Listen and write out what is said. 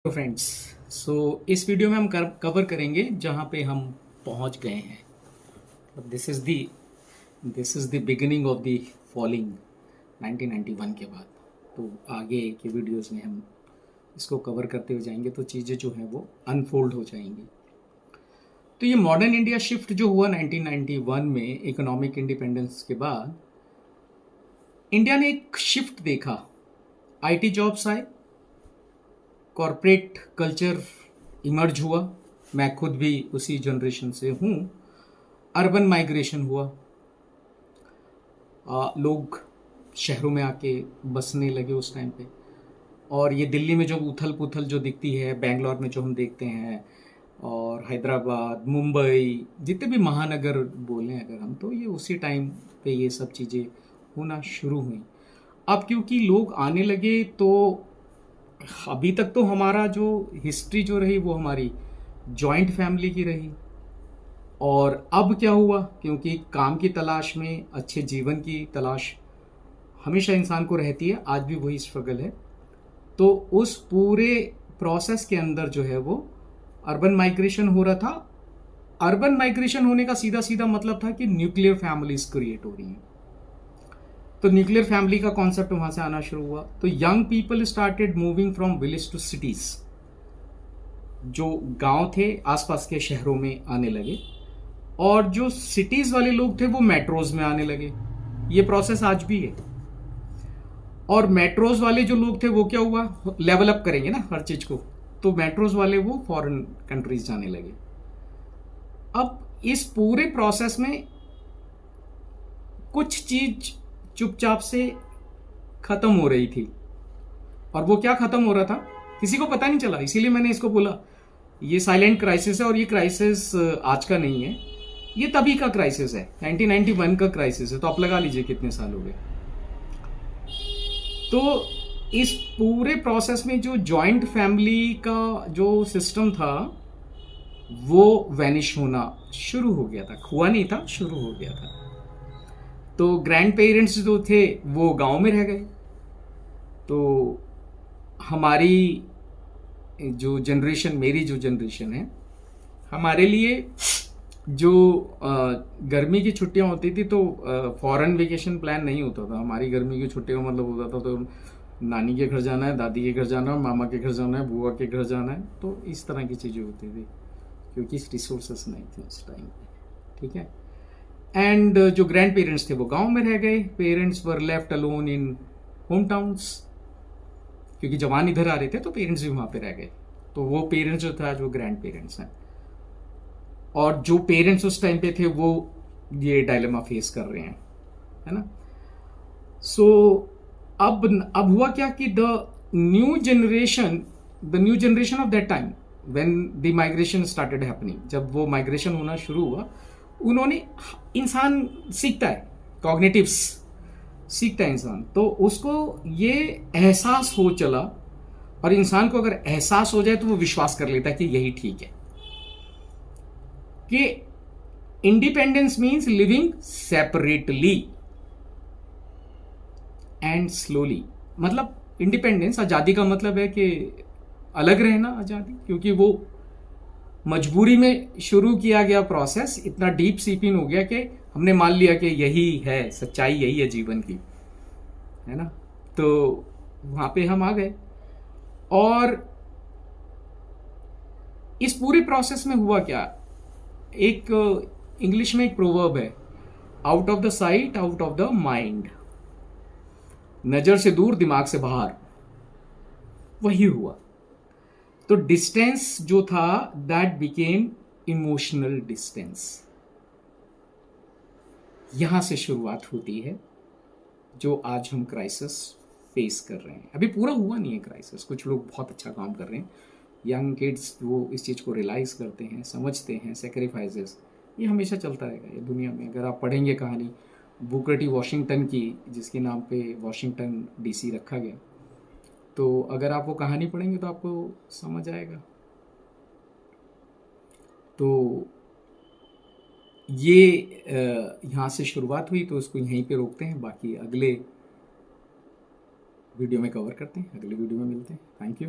तो फ्रेंड्स, सो इस वीडियो में हम कवर करेंगे जहाँ पे हम पहुँच गए हैं। This is the beginning of the falling 1991 के बाद। तो आगे के वीडियोस में हम इसको कवर करते हुए जाएंगे तो चीज़ें जो हैं वो अनफोल्ड हो जाएंगी। तो ये मॉडर्न इंडिया शिफ्ट जो हुआ 1991 में इकोनॉमिक इंडिपेंडेंस के बाद, इंडिया ने एक शिफ्ट देखा। आईटी जॉब्स आए, कॉरपोरेट कल्चर इमर्ज हुआ। मैं खुद भी उसी जनरेशन से हूँ। अर्बन माइग्रेशन हुआ, लोग शहरों में आके बसने लगे उस टाइम पे। और ये दिल्ली में जो उथल पुथल जो दिखती है, बेंगलोर में जो हम देखते हैं, और हैदराबाद, मुंबई, जितने भी महानगर बोलें अगर हम, तो ये उसी टाइम पे ये सब चीज़ें होना शुरू हुई। अब क्योंकि लोग आने लगे तो अभी तक तो हमारा जो हिस्ट्री जो रही वो हमारी जॉइंट फैमिली की रही। और अब क्या हुआ, क्योंकि काम की तलाश में, अच्छे जीवन की तलाश हमेशा इंसान को रहती है, आज भी वही स्ट्रगल है। तो उस पूरे प्रोसेस के अंदर जो है वो अर्बन माइग्रेशन हो रहा था। अर्बन माइग्रेशन होने का सीधा सीधा मतलब था कि न्यूक्लियर फैमिलीज क्रिएट हो रही हैं। तो न्यूक्लियर फैमिली का कॉन्सेप्ट वहां से आना शुरू हुआ। तो young people started moving from village to cities. जो गांव थे आसपास के शहरों में आने लगे, और जो सिटीज वाले लोग थे वो मेट्रोज में आने लगे। ये प्रोसेस आज भी है। और मेट्रोज वाले जो लोग थे वो क्या हुआ, लेवल अप करेंगे ना हर चीज को, तो मेट्रोज वाले वो फॉरेन कंट्रीज जाने लगे। अब इस पूरे प्रोसेस में कुछ चीज चुपचाप से खत्म हो रही थी। और वो क्या खत्म हो रहा था किसी को पता नहीं चला। इसीलिए मैंने इसको बोला ये साइलेंट क्राइसिस है। और ये क्राइसिस आज का नहीं है, ये तभी का क्राइसिस है, 1991 का क्राइसिस है। तो आप लगा लीजिए कितने साल हो गए। तो इस पूरे प्रोसेस में जो जॉइंट फैमिली का जो सिस्टम था वो वैनिश होना शुरू हो गया था। हुआ नहीं था, शुरू हो गया था। तो ग्रैंड पेरेंट्स जो थे वो गांव में रह गए। तो हमारी जो जनरेशन, मेरी जो जनरेशन है, हमारे लिए जो गर्मी की छुट्टियां होती थी तो फॉरेन वेकेशन प्लान नहीं होता था। हमारी गर्मी की छुट्टियों का मतलब होता था तो नानी के घर जाना है, दादी के घर जाना है, मामा के घर जाना है, बुआ के घर जाना है। तो इस तरह की चीज़ें होती थी क्योंकि रिसोर्सेस नहीं थे उस टाइम पे। ठीक है। एंड जो ग्रैंड पेरेंट्स थे वो गांव में रह गए। Parents were left alone in home towns, क्योंकि जवान इधर आ रहे थे तो पेरेंट्स भी वहां पे रह गए। तो वो पेरेंट्स जो था, जो ग्रैंड पेरेंट्स हैं, और जो पेरेंट्स उस टाइम पे थे वो ये डायलेमा फेस कर रहे हैं, है ना। सो अब हुआ क्या कि the new generation of that time when the migration started happening, जब वो माइग्रेशन होना शुरू हुआ, उन्होंने, इंसान सीखता है, कॉग्निटिव्स सीखता है इंसान, तो उसको ये एहसास हो चला। और इंसान को अगर एहसास हो जाए तो वो विश्वास कर लेता है कि यही ठीक है, कि independence means living separately and slowly. मतलब इंडिपेंडेंस, आजादी का मतलब है कि अलग रहना, आजादी, क्योंकि वो मजबूरी में शुरू किया गया प्रोसेस इतना डीप सीपिंग हो गया कि हमने मान लिया कि यही है सच्चाई, यही है जीवन की, है ना। तो वहां पे हम आ गए। और इस पूरे प्रोसेस में हुआ क्या, एक इंग्लिश में एक प्रोवर्ब है, out of the sight out of the mind. नजर से दूर दिमाग से बाहर, वही हुआ। तो डिस्टेंस जो था दैट बिकेम इमोशनल डिस्टेंस। यहां से शुरुआत होती है जो आज हम क्राइसिस फेस कर रहे हैं। अभी पूरा हुआ नहीं है क्राइसिस, कुछ लोग बहुत अच्छा काम कर रहे हैं, यंग किड्स वो इस चीज़ को रियलाइज करते हैं, समझते हैं, सेक्रीफाइसेस, ये हमेशा चलता रहेगा ये दुनिया में। अगर आप पढ़ेंगे कहानी बुकर टी वॉशिंगटन की, जिसके नाम पे वॉशिंगटन डीसी रखा गया, तो अगर आप वो कहानी पढ़ेंगे तो आपको समझ आएगा। तो ये यहाँ से शुरुआत हुई, तो उसको यहीं पे रोकते हैं, बाकी अगले वीडियो में कवर करते हैं, अगले वीडियो में मिलते हैं। Thank you.